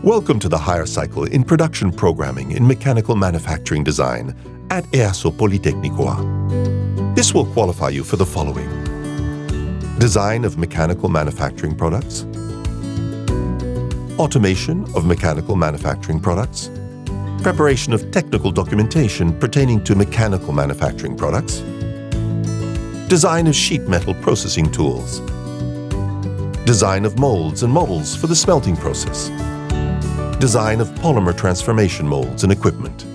Welcome to the higher cycle in production programming in mechanical manufacturing design at Easo Politeknikoa. This will qualify you for the following: design of mechanical manufacturing products, automation of mechanical manufacturing products, preparation of technical documentation pertaining to mechanical manufacturing products, design of sheet metal processing tools, design of molds and models for the smelting process, design of polymer transformation molds and equipment.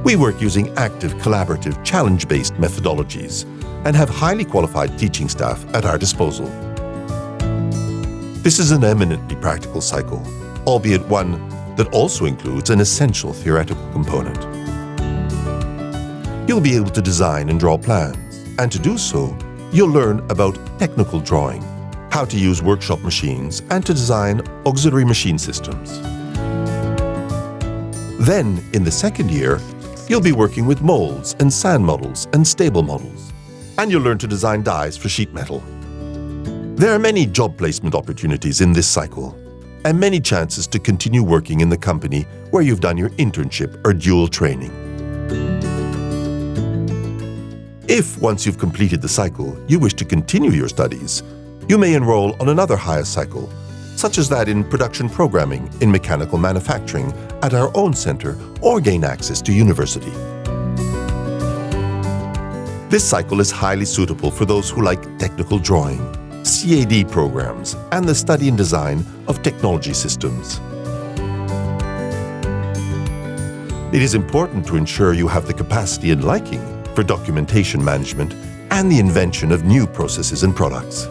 We work using active, collaborative, challenge-based methodologies and have highly qualified teaching staff at our disposal. This is an eminently practical cycle, albeit one that also includes an essential theoretical component. You'll be able to design and draw plans, and to do so, you'll learn about technical drawing, how to use workshop machines, and to design auxiliary machine systems. Then, in the second year, you'll be working with molds and sand models and stable models, and you'll learn to design dies for sheet metal. There are many job placement opportunities in this cycle, and many chances to continue working in the company where you've done your internship or dual training. If, once you've completed the cycle, you wish to continue your studies, you may enroll on another higher cycle, such as that in production programming in mechanical manufacturing at our own center or gain access to university. This cycle is highly suitable for those who like technical drawing, CAD programs, and the study and design of technology systems. It is important to ensure you have the capacity and liking for documentation management and the invention of new processes and products.